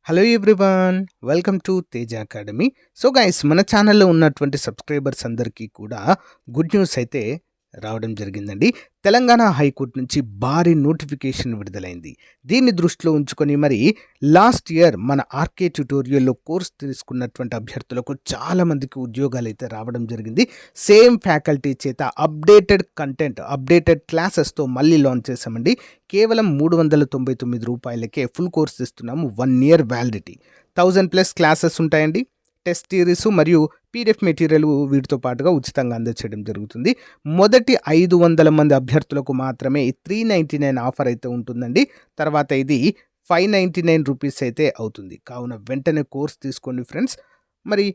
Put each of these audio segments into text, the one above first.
Hello everyone, welcome to Teja academy. So guys, మన ఛానల్లో ఉన్నటువంటి సబ్స్క్రైబర్స్ అందరికీ కూడా గుడ్ న్యూస్ అయితే రావడం జరిగిందండి. తెలంగాణ హైకోర్టు నుంచి భారీ నోటిఫికేషన్ విడుదలైంది. దీన్ని దృష్టిలో ఉంచుకొని మరి లాస్ట్ ఇయర్ మన ఆర్కే ట్యుటోరియల్లో కోర్స్ తీసుకున్నటువంటి అభ్యర్థులకు చాలామందికి ఉద్యోగాలు అయితే రావడం జరిగింది. సేమ్ ఫ్యాకల్టీ చేత అప్డేటెడ్ కంటెంట్, అప్డేటెడ్ క్లాసెస్తో మళ్ళీ లాంచ్ చేసామండి. కేవలం రూ. 399కే ఫుల్ కోర్స్ ఇస్తున్నాము. 1 ఇయర్ వ్యాలిడిటీ, 1000+ క్లాసెస్ ఉంటాయండి. టెస్ట్ సిరీస్ మరియు పీడిఎఫ్ మెటీరియల్ వీటితో పాటుగా ఉచితంగా అందజేయడం జరుగుతుంది. మొదటి 500 మంది అభ్యర్థులకు మాత్రమే 399 ఆఫర్ అయితే ఉంటుందండి. తర్వాత ఇది 599 రూపీస్ అయితే అవుతుంది. కావున వెంటనే కోర్స్ తీసుకోండి ఫ్రెండ్స్. మరి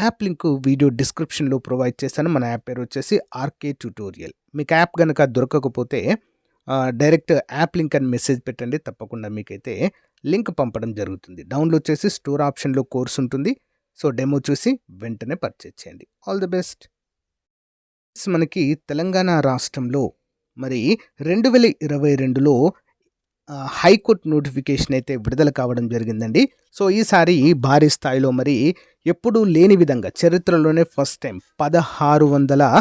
యాప్ లింక్ వీడియో డిస్క్రిప్షన్లో ప్రొవైడ్ చేశాను. మన యాప్ పేరు వచ్చేసి ఆర్కే ట్యుటోరియల్. మీకు యాప్ కనుక దొరకకపోతే డైరెక్ట్ యాప్ లింక్ అని మెసేజ్ పెట్టండి. తప్పకుండా మీకైతే లింక్ పంపడం జరుగుతుంది. డౌన్లోడ్ చేసి స్టోర్ ఆప్షన్లో కోర్స్ ఉంటుంది. సో డెమో చూసి వెంటనే పర్చేజ్ చేయండి. All the best. మనకి తెలంగాణ రాష్ట్రంలో మరి 2022లో హైకోర్టు నోటిఫికేషన్ అయితే విడుదల కావడం జరిగిందండి. సో ఈసారి భారీ స్థాయిలో మరి ఎప్పుడూ లేని విధంగా చరిత్రలోనే ఫస్ట్ టైం 1600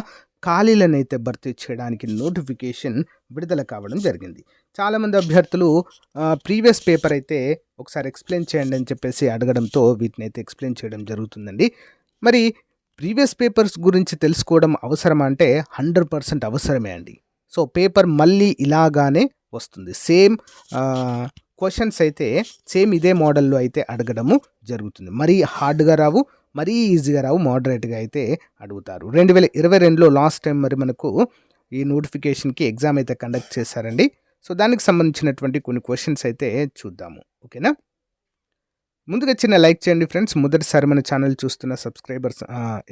ఖాళీలను అయితే భర్తీ చేయడానికి నోటిఫికేషన్ విడుదల కావడం జరిగింది. చాలామంది అభ్యర్థులు ప్రీవియస్ పేపర్ అయితే ఒకసారి ఎక్స్ప్లెయిన్ చేయండి అని చెప్పేసి అడగడంతో వీటిని అయితే ఎక్స్ప్లెయిన్ చేయడం జరుగుతుందండి. మరి ప్రీవియస్ పేపర్స్ గురించి తెలుసుకోవడం అవసరమా అంటే 100% అవసరమే అండి. సో పేపర్ మళ్ళీ ఇలాగానే వస్తుంది. సేమ్ క్వశ్చన్స్ అయితే సేమ్ ఇదే మోడల్లో అయితే అడగడము జరుగుతుంది. మరీ హార్డ్గా రావు, మరీ ఈజీగా రావు, మోడరేట్గా అయితే అడుగుతారు. 2022లో లాస్ట్ టైం మరి మనకు ఈ నోటిఫికేషన్కి ఎగ్జామ్ అయితే కండక్ట్ చేశారండి. సో దానికి సంబంధించినటువంటి కొన్ని క్వశ్చన్స్ అయితే చూద్దాము. ఓకేనా? ముందుగా చిన్న లైక్ చేయండి ఫ్రెండ్స్. మొదటిసారి మన ఛానల్ చూస్తున్న సబ్స్క్రైబర్స్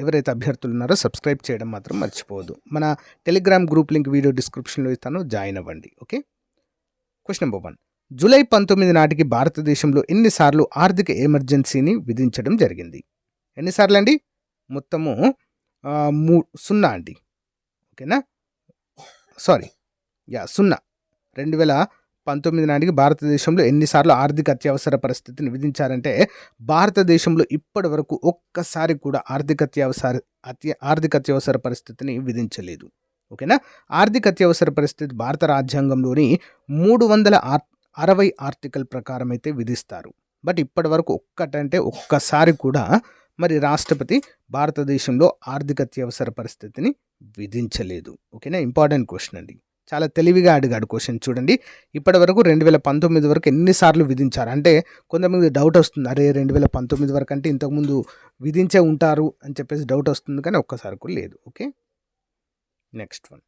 ఎవరైతే అభ్యర్థులు ఉన్నారో సబ్స్క్రైబ్ చేయడం మాత్రం మర్చిపోవద్దు. మన టెలిగ్రామ్ గ్రూప్ లింక్ వీడియో డిస్క్రిప్షన్లో ఇస్తాను, జాయిన్ అవ్వండి. ఓకే. Question number 1. జూలై 19 నాటికి భారతదేశంలో ఎన్నిసార్లు ఆర్థిక ఎమర్జెన్సీని విధించడం జరిగింది? ఎన్నిసార్లు అండి? మొత్తము 0 అండి. ఓకేనా? సారీ, 0. 2019 నాటికి భారతదేశంలో ఎన్నిసార్లు ఆర్థిక అత్యవసర పరిస్థితిని విధించారంటే భారతదేశంలో ఇప్పటి వరకు ఒక్కసారి కూడా ఆర్థిక అత్యవసర పరిస్థితిని విధించలేదు. ఓకేనా? ఆర్థిక అత్యవసర పరిస్థితి భారత రాజ్యాంగంలోని 360 ఆర్టికల్ ప్రకారం అయితే విధిస్తారు. బట్ ఇప్పటి వరకు ఒక్కసారి కూడా మరి రాష్ట్రపతి భారతదేశంలో ఆర్థిక అత్యవసర పరిస్థితిని విధించలేదు. ఓకేనా? ఇంపార్టెంట్ క్వశ్చన్ అండి. చాలా తెలివిగా అడిగాడు క్వశ్చన్. చూడండి, ఇప్పటి వరకు 2019 వరకు ఎన్నిసార్లు విధించారు అంటే కొంతమంది డౌట్ వస్తుంది. అరే 2019 వరకు అంటే ఇంతకుముందు విధించే ఉంటారు అని చెప్పేసి డౌట్ వస్తుంది, కానీ ఒక్కసారి కూడా లేదు. ఓకే. Next one.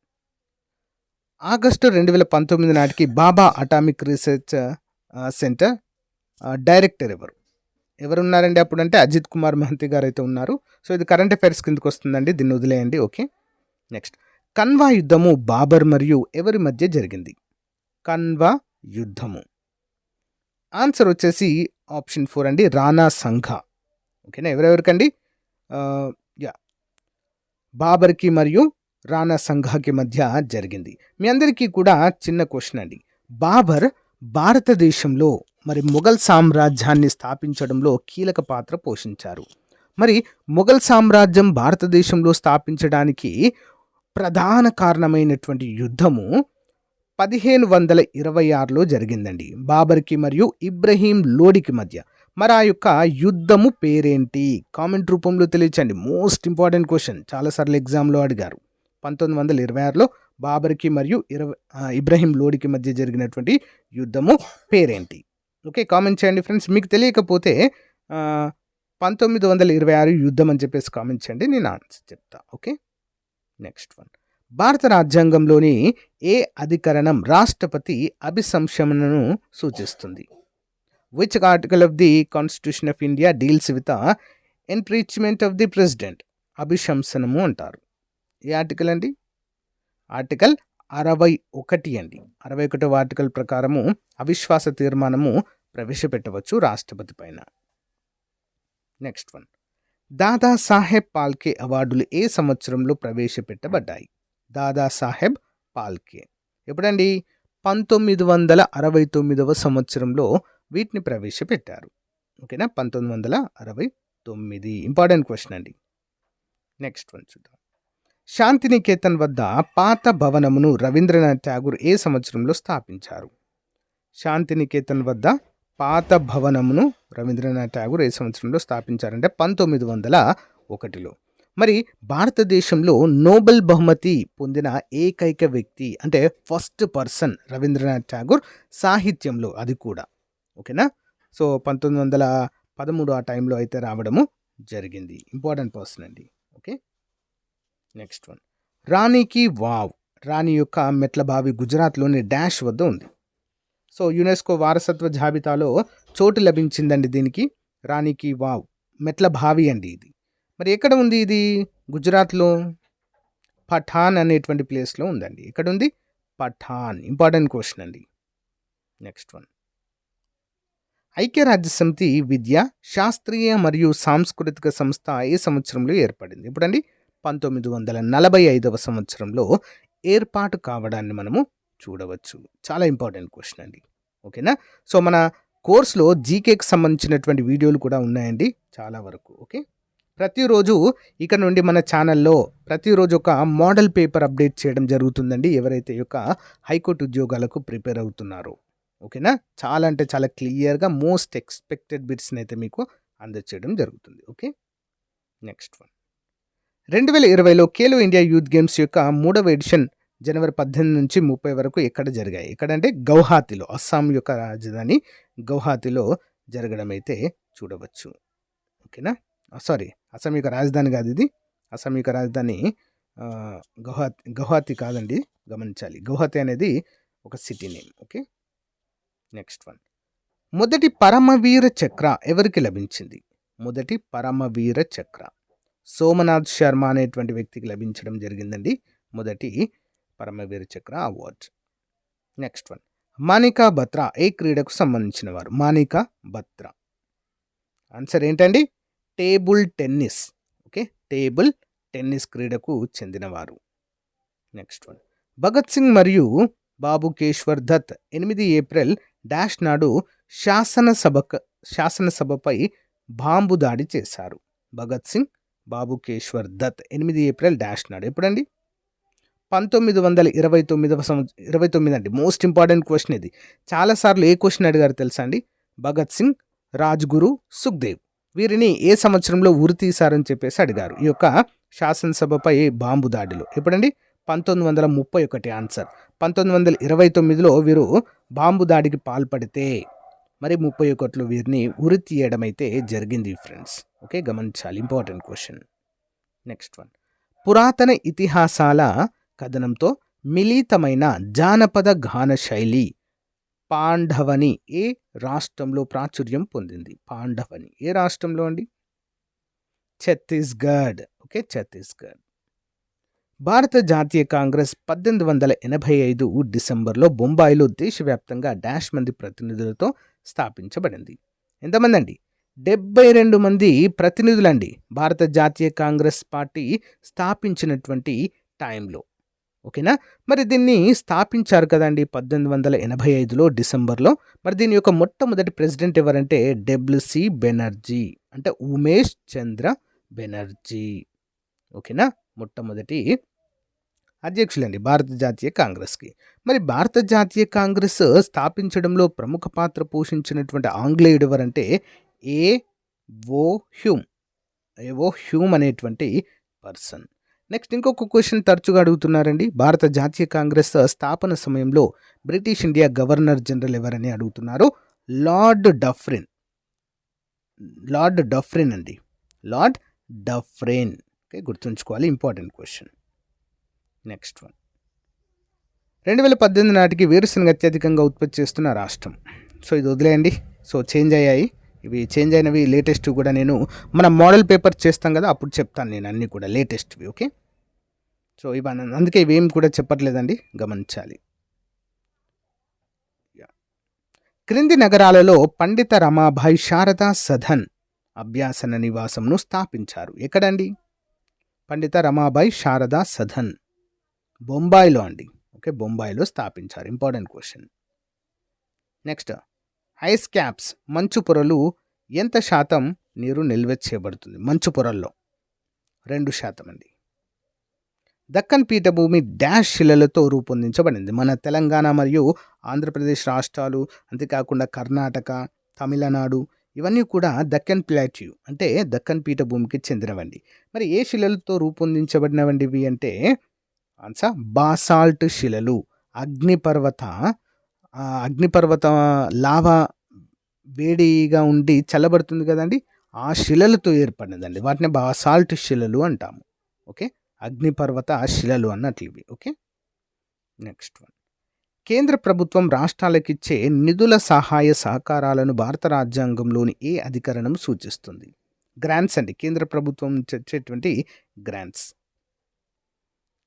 ఆగస్టు 2019 నాటికి బాబా అటామిక్ రీసెర్చ్ సెంటర్ డైరెక్టర్ ఎవరున్నారండి అప్పుడు అంటే అజిత్ కుమార్ మహంతి గారు అయితే ఉన్నారు. సో ఇది కరెంట్ అఫైర్స్ కిందకి వస్తుందండి, దీన్ని వదిలేయండి. ఓకే. నెక్స్ట్. కన్వా యుద్ధము బాబర్ మరియు ఎవరి మధ్య జరిగింది? కన్వా యుద్ధము ఆన్సర్ వచ్చేసి ఆప్షన్ 4 అండి, రాణా సంఘ. ఓకేనా? ఎవరెవరికండి? బాబర్కి మరియు రాణా సంఘకి మధ్య జరిగింది. మీ అందరికీ కూడా చిన్న క్వశ్చన్ అండి. బాబర్ భారతదేశంలో మరి మొఘల్ సామ్రాజ్యాన్ని స్థాపించడంలో కీలక పాత్ర పోషించారు. మరి మొఘల్ సామ్రాజ్యం భారతదేశంలో స్థాపించడానికి ప్రధాన కారణమైనటువంటి యుద్ధము 1526లో జరిగిందండి, బాబర్కి మరియు ఇబ్రహీం లోడికి మధ్య. మరి ఆ యొక్క యుద్ధము పేరేంటి? కామెంట్ రూపంలో తెలియచండి. మోస్ట్ ఇంపార్టెంట్ క్వశ్చన్, చాలాసార్లు ఎగ్జామ్లో అడిగారు. 1926లో బాబర్కి మరియు ఇబ్రహీం లోడికి మధ్య జరిగినటువంటి యుద్ధము పేరేంటి? ఓకే, కామెంట్ చేయండి ఫ్రెండ్స్. మీకు తెలియకపోతే 1926 యుద్ధం అని చెప్పేసి కామెంట్ చేయండి, నేను ఆన్సర్ చెప్తా. ఓకే. Next one. భారత రాజ్యాంగంలోని ఏ అధికరణం రాష్ట్రపతి అభిశంసనను సూచిస్తుంది? Which article of the constitution of India deals with impeachment of the president? అభిశంసనము అంటారు. ఏ ఆర్టికల్ అండి? ఆర్టికల్ 61 అండి. 61వ ఆర్టికల్ ప్రకారము అవిశ్వాస తీర్మానము ప్రవేశపెట్టవచ్చు రాష్ట్రపతి పైన. Next one. దాదాసాహెబ్ పాల్కే అవార్డులు ఏ సంవత్సరంలో ప్రవేశపెట్టబడ్డాయి? దాదాసాహెబ్ పాల్కే ఎప్పుడండి? 1969వ సంవత్సరంలో వీటిని ప్రవేశపెట్టారు? ఓకేనా, 1969. ఇంపార్టెంట్ క్వశ్చన్ అండి. నెక్స్ట్ వన్ చూద్దాం. శాంతినికేతన్ వద్ద పాత భవనమును రవీంద్రనాథ్ ఠాగూర్ ఏ సంవత్సరంలో స్థాపించారు? శాంతినికేతన్ వద్ద పాత భవనమును రవీంద్రనాథ్ ఠాగూర్ ఏ సంవత్సరంలో స్థాపించారంటే 1901లో. మరి భారతదేశంలో నోబెల్ బహుమతి పొందిన ఏకైక వ్యక్తి అంటే ఫస్ట్ పర్సన్ రవీంద్రనాథ్ ఠాగూర్ సాహిత్యంలో, అది కూడా. ఓకేనా, సో 1913 ఆ టైంలో అయితే రావడము జరిగింది. ఇంపార్టెంట్ పర్సన్ అండి. Okay, next one. Rani ki Vav, రాణి యొక్క మెట్ల బావి గుజరాత్లోని డాష్ వద్ద ఉంది. సో యునెస్కో వారసత్వ జాబితాలో చోటు లభించిందండి దీనికి. రాణి కి వావ్ మెట్ల బావి అండి ఇది. మరి ఎక్కడ ఉంది ఇది? గుజరాత్లో పఠాన్ అనేటువంటి ప్లేస్లో ఉందండి. ఎక్కడ ఉంది? పఠాన్. ఇంపార్టెంట్ క్వశ్చన్ అండి. Next one. ఐక్యరాజ్యసమితి విద్య, శాస్త్రీయ మరియు సాంస్కృతిక సంస్థ ఏ సంవత్సరంలో ఏర్పడింది? ఇప్పుడండి 1945వ సంవత్సరంలో ఏర్పాటు కావడాన్ని మనము చూడవచ్చు. చాలా ఇంపార్టెంట్ క్వశ్చన్ అండి. ఓకేనా, సో మన కోర్సులో జీకేకి సంబంధించినటువంటి వీడియోలు కూడా ఉన్నాయండి చాలా వరకు. ఓకే, ప్రతిరోజు ఇక నుండి మన ఛానల్లో ప్రతిరోజు ఒక మోడల్ పేపర్ అప్డేట్ చేయడం జరుగుతుందండి, ఎవరైతే యొక్క హైకోర్టు ఉద్యోగాలకు ప్రిపేర్ అవుతున్నారో. ఓకేనా, చాలా అంటే చాలా క్లియర్గా మోస్ట్ ఎక్స్పెక్టెడ్ బిట్స్ని అయితే మీకు అందచేయడం జరుగుతుంది. Okay, next one. 2020లో ఖేలో ఇండియా యూత్ గేమ్స్ యొక్క 3వ ఎడిషన్ జనవరి 18 నుంచి 30 వరకు ఎక్కడ జరిగాయి? ఎక్కడంటే గౌహాతిలో, అస్సాం యొక్క రాజధాని గౌహాతిలో జరగడం అయితే చూడవచ్చు. ఓకేనా, సారీ, అస్సాం యొక్క రాజధాని కాదు ఇది. అస్సాం యొక్క రాజధాని గౌహాతి కాదండి, గమనించాలి. గౌహాతి అనేది ఒక city name. Okay, next one. మొదటి పరమవీర చక్ర ఎవరికి లభించింది? మొదటి పరమవీర చక్ర సోమనాథ్ శర్మ అనేటువంటి వ్యక్తికి లభించడం జరిగిందండి, మొదటి Paramvir Chakra award. Next one. Manika Batra ఏ క్రీడకు సంబంధించిన వారు? మానికా బత్రా ఆన్సర్ ఏంటండి? Table tennis. Okay, table tennis క్రీడకు చెందినవారు. Next one. భగత్ సింగ్ మరియు Batukeshwar Dutt 8 April dash నాడు శాసనసభపై బాంబు దాడి చేశారు. Bhagat Singh, Batukeshwar Dutt 8 April dash నాడు. ఎప్పుడండి? 1929 అండి. మోస్ట్ ఇంపార్టెంట్ క్వశ్చన్ ఇది. చాలాసార్లు ఏ క్వశ్చన్ అడిగారు తెలుసా అండి? భగత్ సింగ్, రాజ్గురు, సుఖ్దేవ్ వీరిని ఏ సంవత్సరంలో ఉరి తీశారని చెప్పేసి అడిగారు ఈ యొక్క శాసనసభపై బాంబు దాడిలో. ఎప్పుడండి? 1931 ఆన్సర్. 1929లో వీరు బాంబు దాడికి పాల్పడితే మరి 31లో వీరిని ఉరి తీయడం అయితే జరిగింది ఫ్రెండ్స్. ఓకే, గమనించాలి. Important question. Next one. పురాతన ఇతిహాసాల కథనంతో మిళితమైన జానపద గాన శైలి పాండవని ఏ రాష్ట్రంలో ప్రాచుర్యం పొందింది? పాండవని ఏ రాష్ట్రంలో అండి? ఛత్తీస్గఢ్. ఓకే, ఛత్తీస్గఢ్. భారత జాతీయ కాంగ్రెస్ 1885 డిసెంబర్లో బొంబాయిలో దేశవ్యాప్తంగా డాష్ మంది ప్రతినిధులతో స్థాపించబడింది. ఎంతమంది అండి? 72 మంది ప్రతినిధులండి భారత జాతీయ కాంగ్రెస్ పార్టీ స్థాపించినటువంటి టైంలో. ఓకేనా, మరి దీన్ని స్థాపించారు కదండి 1885లో డిసెంబర్లో. మరి దీని యొక్క మొట్టమొదటి ప్రెసిడెంట్ ఎవరంటే డబ్ల్యూసి బెనర్జీ, అంటే ఉమేష్ చంద్ర బెనర్జీ. ఓకేనా, మొట్టమొదటి అధ్యక్షులండి భారత జాతీయ కాంగ్రెస్కి. మరి భారత జాతీయ కాంగ్రెస్ స్థాపించడంలో ప్రముఖ పాత్ర పోషించినటువంటి ఆంగ్లేయుడు ఎవరంటే ఏవో హ్యూమ్ అనేటువంటి పర్సన్. నెక్స్ట్ ఇంకొక క్వశ్చన్ తరచుగా అడుగుతున్నారండి. భారత జాతీయ కాంగ్రెస్ స్థాపన సమయంలో బ్రిటిష్ ఇండియా గవర్నర్ జనరల్ ఎవరని అడుగుతున్నారు? లార్డ్ డఫ్రిన్ అండి, లార్డ్ డఫ్రిన్. ఓకే, గుర్తుంచుకోవాలి. Important question. Next one. 2018 నాటికి వేరుశనగ అత్యధికంగా ఉత్పత్తి చేస్తున్న రాష్ట్రం. సో ఇది వదిలేయండి. సో చేంజ్ అయ్యాయి, ఇవి చేంజ్ అయినవి లేటెస్ట్ కూడా నేను మన మోడల్ పేపర్ చేస్తాం కదా అప్పుడు చెప్తాను నేను అన్నీ కూడా లేటెస్ట్వి. ఓకే, సో ఇవన్నీ అందుకే ఇవేం కూడా చెప్పట్లేదండి, గమనించాలి. క్రింది నగరాలలో పండిత రమాబాయి శారదా సదన్ అభ్యాసన నివాసంను స్థాపించారు. ఎక్కడండి? పండిత రమాబాయి శారదా సదన్ బొంబాయిలో అండి. ఓకే, బొంబాయిలో స్థాపించారు. Important question. Next, ice caps మంచు పొరలు ఎంత శాతం నీరు నిల్వ చేయబడుతుంది? మంచు పొరల్లో 2% అండి. దక్కన్ పీఠభూమి డాష్ శిలలతో రూపొందించబడింది. మన తెలంగాణ మరియు ఆంధ్రప్రదేశ్ రాష్ట్రాలు, అంతేకాకుండా కర్ణాటక, తమిళనాడు ఇవన్నీ కూడా దక్కన్ ప్లాట్యూ అంటే దక్కన్ పీఠభూమికి చెందినవండి. మరి ఏ శిలలతో రూపొందించబడినవండి ఇవి అంటే ఆన్సర్ బాసాల్ట్ శిలలు. అగ్నిపర్వత లావా వేడిగా ఉండి చల్లబడుతుంది కదండి, ఆ శిలలతో ఏర్పడినదండి. వాటిని బాసాల్ట్ శిలలు అంటాము. ఓకే, అగ్నిపర్వత శిలలు అన్నట్లు ఇవి. Okay, next one. కేంద్ర ప్రభుత్వం రాష్ట్రాలకిచ్చే నిధుల సహాయ సహకారాలను భారత రాజ్యాంగంలోని ఏ అధికరణం సూచిస్తుంది? గ్రాంట్స్ అండి. కేంద్ర ప్రభుత్వం ఇచ్చేటువంటి గ్రాంట్స్.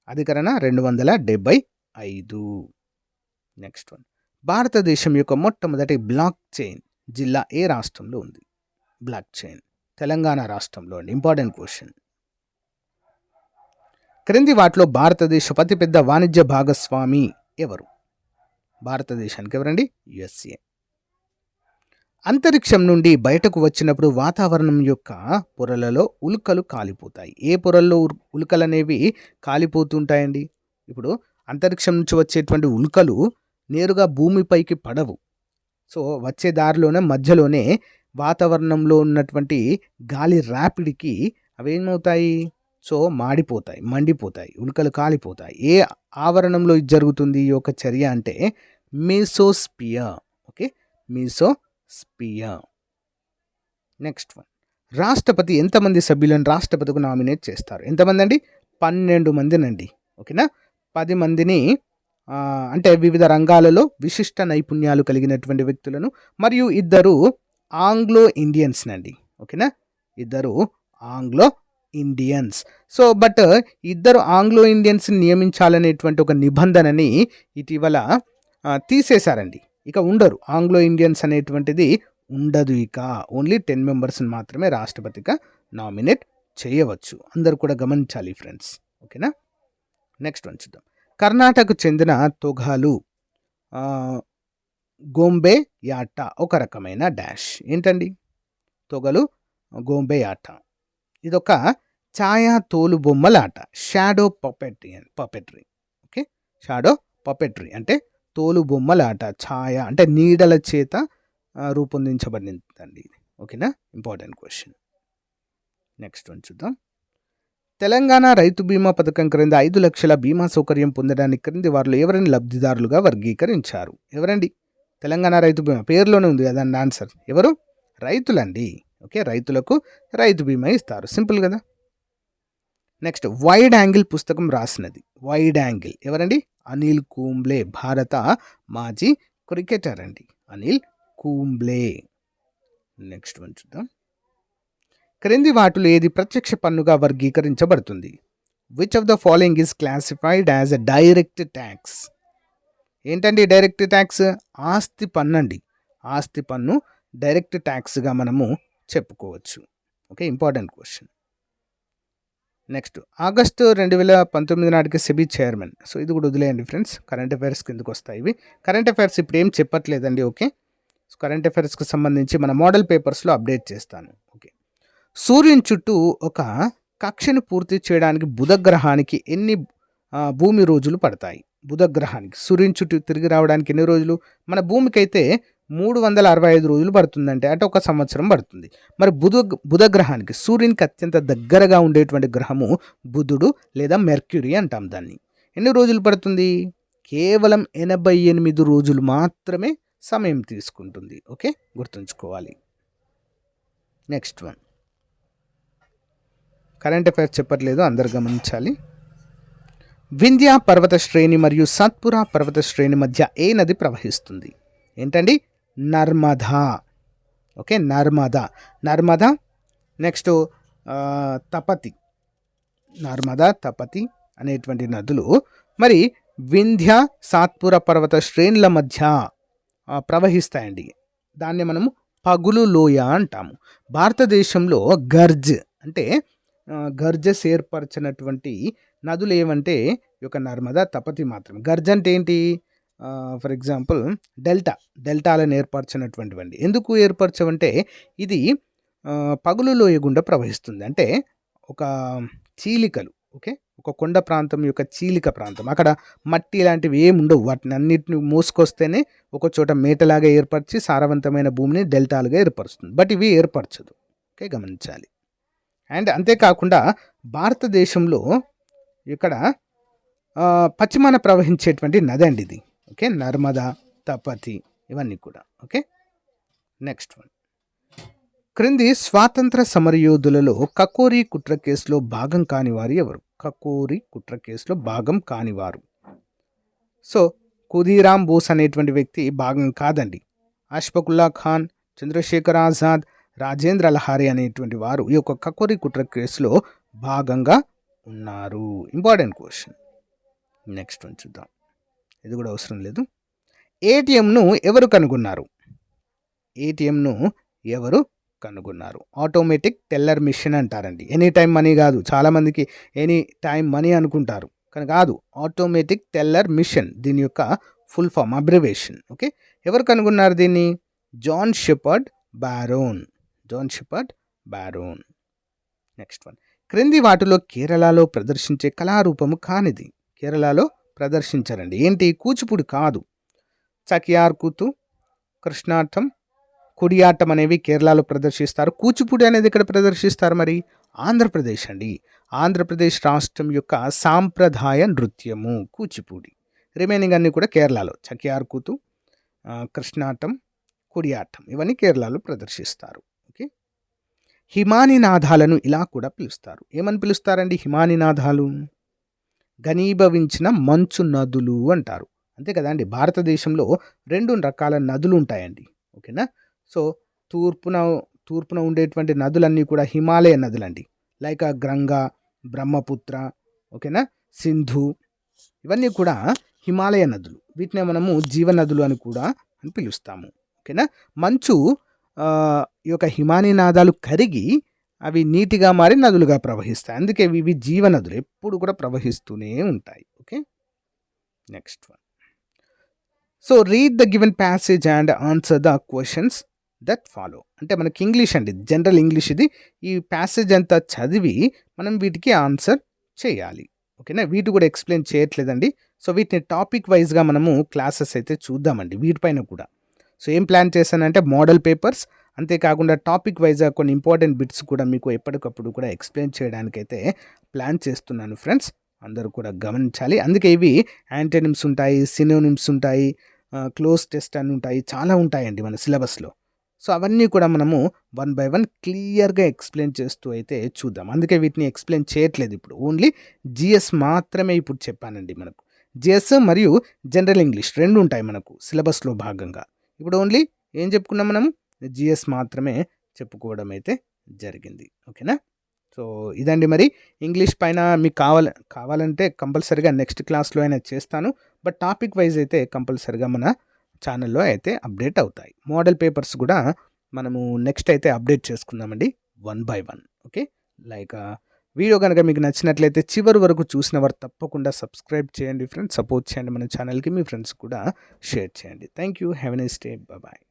అధికరణ 275. Next one. భారతదేశం యొక్క మొట్టమొదటి బ్లాక్ చైన్ జిల్లా ఏ రాష్ట్రంలో ఉంది? బ్లాక్ చైన్ తెలంగాణ రాష్ట్రంలో అండి. Important question. క్రింది వాటిలో భారతదేశ అతిపెద్ద వాణిజ్య భాగస్వామి ఎవరు? భారతదేశానికి ఎవరండి? యుఎస్ఏ. అంతరిక్షం నుండి బయటకు వచ్చినప్పుడు వాతావరణం యొక్క పొరలలో ఉల్కలు కాలిపోతాయి. ఏ పొరల్లో ఉల్కలు అనేవి కాలిపోతుంటాయండి? ఇప్పుడు అంతరిక్షం నుంచి వచ్చేటువంటి ఉల్కలు నేరుగా భూమిపైకి పడవు. సో వచ్చే దారిలోనే మధ్యలోనే వాతావరణంలో ఉన్నటువంటి గాలి ర్యాపిడ్కి అవి ఏమవుతాయి? సో మాడిపోతాయి, మండిపోతాయి, ఉల్కలు కాలిపోతాయి. ఏ ఆవరణంలో ఇది జరుగుతుంది ఈ యొక్క చర్య అంటే mesosphere. Okay, mesosphere. Next one. రాష్ట్రపతి ఎంతమంది సభ్యులను రాష్ట్రపతికి నామినేట్ చేస్తారు? ఎంతమంది అండి? 12 మందినండి. ఓకేనా, 10 మందిని అంటే వివిధ రంగాలలో విశిష్ట నైపుణ్యాలు కలిగినటువంటి వ్యక్తులను మరియు 2 ఆంగ్లో ఇండియన్స్ నండి. ఓకేనా, 2 Anglo Indians. So but 2 Anglo Indians నియమించాలనేటువంటి ఒక నిబంధనని ఇటీవల తీసేశారండి. ఇక ఉండరు, ఆంగ్లో ఇండియన్స్ అనేటువంటిది ఉండదు. ఇక ఓన్లీ 10 మెంబర్స్ని మాత్రమే రాష్ట్రపతిగా నామినేట్ చేయవచ్చు. అందరూ కూడా గమనించాలి ఫ్రెండ్స్. ఓకేనా, నెక్స్ట్ వన్ చూద్దాం. కర్ణాటకకు చెందిన తొగాలు గోంబే యాట ఒక రకమైన డాష్. ఏంటండి? తొగలు గోంబే యాట ఇదొక ఛాయా తోలు బొమ్మలాట. Shadow puppetry. Okay, shadow puppetry అంటే తోలు బొమ్మలాట. ఛాయ అంటే నీడల చేత రూపొందించబడిందండి. ఓకేనా, ఇంపార్టెంట్ క్వశ్చన్. నెక్స్ట్ వన్ చూద్దాం. తెలంగాణ రైతు బీమా పథకం క్రింద 5 లక్షల బీమా సౌకర్యం పొందడానికి క్రింది వారిలో ఎవరిని లబ్ధిదారులుగా వర్గీకరించారు? ఎవరండి? తెలంగాణ రైతు బీమా పేరులోనే ఉంది కదండి ఆన్సర్. ఎవరు? రైతులండి. ఓకే, రైతులకు రైతు బీమా ఇస్తారు. సింపుల్ కదా. నెక్స్ట్, వైడ్ యాంగిల్ పుస్తకం రాసినది. వైడ్ యాంగిల్ ఎవరండి? అనిల్ కుంబ్లే. భారత మాజీ క్రికెటర్ అండి అనిల్ కుంబ్లే. నెక్స్ట్ వన్ చూద్దాం. క్రింది వాటిలో ఏది ప్రత్యక్ష పన్నుగా వర్గీకరించబడుతుంది? Which of the following is classified as a direct tax? ఏంటండి డైరెక్ట్ ట్యాక్స్? ఆస్తి పన్ను అండి. ఆస్తి పన్ను డైరెక్ట్ ట్యాక్స్గా మనము చెప్పుకోవచ్చు. Okay, important question. Next, August 2019 నాటికి సెబీ చైర్మన్. సో ఇది కూడా వదిలేయండి ఫ్రెండ్స్, కరెంట్ అఫైర్స్ కిందకు వస్తాయి ఇవి. కరెంట్ అఫైర్స్ ఇప్పుడు ఏం చెప్పట్లేదండి. ఓకే, సో కరెంట్ అఫైర్స్కి సంబంధించి మన మోడల్ పేపర్స్లో అప్డేట్ చేస్తాను. ఓకే, సూర్యుని చుట్టూ ఒక కక్షను పూర్తి చేయడానికి బుధగ్రహానికి ఎన్ని భూమి రోజులు పడతాయి? బుధగ్రహానికి సూర్యుని చుట్టూ తిరిగి రావడానికి ఎన్ని రోజులు? మన భూమికి అయితే 365 రోజులు పడుతుందంటే అంటే 1 సంవత్సరం పడుతుంది. మరి బుధగ్రహానికి సూర్యునికి అత్యంత దగ్గరగా ఉండేటువంటి గ్రహము బుధుడు లేదా మెర్క్యూరీ అంటాం దాన్ని. ఎన్ని రోజులు పడుతుంది? కేవలం 88 రోజులు మాత్రమే సమయం తీసుకుంటుంది. ఓకే, గుర్తుంచుకోవాలి. Next one. కరెంట్ అఫైర్స్ చెప్పట్లేదు, అందరు గమనించాలి. వింధ్యా పర్వత శ్రేణి మరియు సత్పురా పర్వత శ్రేణి మధ్య ఏ నది ప్రవహిస్తుంది? ఏంటండి? నర్మదా. ఓకే, నర్మదా. నెక్స్ట్ తపతి. నర్మదా, తపతి అనేటువంటి నదులు మరి వింధ్య సాత్పుర పర్వత శ్రేణుల మధ్య ప్రవహిస్తాయండి. దాన్ని మనము పగులు లోయ అంటాము. భారతదేశంలో అంటే గర్జస్ ఏర్పరచినటువంటి నదులు ఏమంటే ఈ యొక్క నర్మదా, తపతి మాత్రమే. గర్జ్ అంటే ఏంటి? ఫర్ ఎగ్జాంపుల్ డెల్టాలను ఏర్పరచినటువంటివండి. ఎందుకు ఏర్పరచవంటే ఇది పగులు లోయ గుండా ప్రవహిస్తుంది. అంటే ఒక చీలికలు, ఓకే, ఒక కొండ ప్రాంతం యొక్క చీలిక ప్రాంతం. అక్కడ మట్టి ఇలాంటివి ఏమి ఉండవు. వాటిని అన్నిటిని మోసుకొస్తేనే ఒక చోట మేటలాగా ఏర్పరిచి సారవంతమైన భూమిని డెల్టాలుగా ఏర్పరుస్తుంది. బట్ ఇవి ఏర్పరచదు. ఓకే, గమనించాలి. అండ్ అంతేకాకుండా భారతదేశంలో ఇక్కడ పశ్చిమాన ప్రవహించేటువంటి నది అండి ఇది. ఓకే, నర్మదా, తపతి ఇవన్నీ కూడా. Okay, next one. క్రింది స్వాతంత్ర సమరయోధులలో కకోరి కుట్ర కేసులో భాగం కానివారు ఎవరు? కకోరి కుట్ర కేసులో భాగం కానివారు. సో ఖుదీరామ్ బోస్ అనేటువంటి వ్యక్తి భాగం కాదండి. అష్ఫాకుల్లా ఖాన్, చంద్రశేఖర్ ఆజాద్, రాజేంద్ర లహారీ అనేటువంటి వారు ఈ యొక్క కకోరి కుట్ర కేసులో భాగంగా ఉన్నారు. Important question. నెక్స్ట్ వన్ చూద్దాం. ఇది కూడా అవసరం లేదు. ఏటీఎంను ఎవరు కనుగొన్నారు? ఏటీఎంను ఎవరు కనుగొన్నారు? ఆటోమేటిక్ టెల్లర్ మిషన్ అంటారండి. ఎనీ టైం మనీ కాదు. చాలామందికి ఎనీ టైం మనీ అనుకుంటారు, కానీ కాదు. ఆటోమేటిక్ టెల్లర్ మిషన్ దీని యొక్క ఫుల్ ఫామ్, అబ్రివేషన్. ఓకే, ఎవరు కనుగొన్నారు దీన్ని? John Shepherd Barron. Next one. క్రింది వాటిలో కేరళలో ప్రదర్శించే కళారూపము కానిది. కేరళలో ప్రదర్శించారండి. ఏంటి? కూచిపూడి కాదు. చకియార్ కూతు, కృష్ణాటం, కుడియాటం అనేవి కేరళలో ప్రదర్శిస్తారు. కూచిపూడి అనేది ఇక్కడ ప్రదర్శిస్తారు మరి? ఆంధ్రప్రదేశ్ అండి. ఆంధ్రప్రదేశ్ రాష్ట్రం యొక్క సాంప్రదాయ నృత్యము కూచిపూడి. రిమైనింగ్ అన్నీ కూడా కేరళలో. చకియార్ కూతు, కృష్ణాటం, కుడియాటం ఇవన్నీ కేరళలో ప్రదర్శిస్తారు. ఓకే, హిమానినాదాలను ఇలా కూడా పిలుస్తారు. ఏమని పిలుస్తారండి హిమానినాదాలు? ఘనీభవించిన మంచు నదులు అంటారు. అంతే కదా అండి. భారతదేశంలో 2 రకాల నదులు ఉంటాయండి. ఓకేనా. సో తూర్పున ఉండేటువంటి నదులన్నీ కూడా హిమాలయ నదులండి. లైక్ గంగా, బ్రహ్మపుత్ర, ఓకేనా, సింధు ఇవన్నీ కూడా హిమాలయ నదులు. వీటిని మనము జీవనదులు అని కూడా అని పిలుస్తాము. ఓకేనా. మంచు ఈ యొక్క హిమానీనాదాలు కరిగి అవి నీటిగా మారి నదులుగా ప్రవహిస్తాయి. అందుకే ఇవి జీవనదులు, ఎప్పుడు కూడా ప్రవహిస్తూనే ఉంటాయి. Okay, next one. So read the given passage and answer the questions that follow. అంటే మనకి ఇంగ్లీష్ అండి, జనరల్ ఇంగ్లీష్ ఇది. ఈ ప్యాసేజ్ అంతా చదివి మనం వీటికి ఆన్సర్ చేయాలి. ఓకేనా. వీటి కూడా ఎక్స్ప్లెయిన్ చేయట్లేదండి. సో వీటిని టాపిక్ వైజ్గా మనము క్లాసెస్ అయితే చూద్దామండి వీటిపైన కూడా. సో ఏం ప్లాన్ చేశానంటే మోడల్ పేపర్స్, అంతేకాకుండా టాపిక్ వైజ్గా కొన్ని ఇంపార్టెంట్ బిట్స్ కూడా మీకు ఎప్పటికప్పుడు కూడా ఎక్స్ప్లెయిన్ చేయడానికైతే ప్లాన్ చేస్తున్నాను ఫ్రెండ్స్. అందరూ కూడా గమనించాలి. అందుకే ఇవి యాంటోనిమ్స్ ఉంటాయి, సినోనిమ్స్ ఉంటాయి, క్లోజ్ టెస్ట్ అని ఉంటాయి, చాలా ఉంటాయండి మన సిలబస్లో. సో అవన్నీ కూడా మనము 1 by 1 క్లియర్గా ఎక్స్ప్లెయిన్ చేస్తూ అయితే చూద్దాం. అందుకే వీటిని ఎక్స్ప్లెయిన్ చేయట్లేదు ఇప్పుడు. ఓన్లీ జిఎస్ మాత్రమే ఇప్పుడు చెప్పానండి. మనకు జిఎస్ మరియు జనరల్ ఇంగ్లీష్ 2 ఉంటాయి మనకు సిలబస్లో భాగంగా. ఇప్పుడు ఓన్లీ ఏం చెప్పుకున్నాం మనము? జిఎస్ మాత్రమే చెప్పుకోవడం అయితే జరిగింది. ఓకేనా. సో ఇదండి మరి. ఇంగ్లీష్ పైన మీకు కావాలంటే కంపల్సరీగా నెక్స్ట్ క్లాస్లో అయినా చేస్తాను. బట్ టాపిక్ వైజ్ అయితే కంపల్సరీగా మన ఛానల్లో అయితే అప్డేట్ అవుతాయి. మోడల్ పేపర్స్ కూడా మనము నెక్స్ట్ అయితే అప్డేట్ చేసుకుందామండి 1 by 1. ఓకే, లైక్ వీడియో కనుక మీకు నచ్చినట్లయితే చివరి వరకు చూసిన వారు తప్పకుండా సబ్స్క్రైబ్ చేయండి ఫ్రెండ్స్. సపోర్ట్ చేయండి మన ఛానల్కి. మీ ఫ్రెండ్స్ కూడా షేర్ చేయండి. Thank you. Have a nice day. Bye.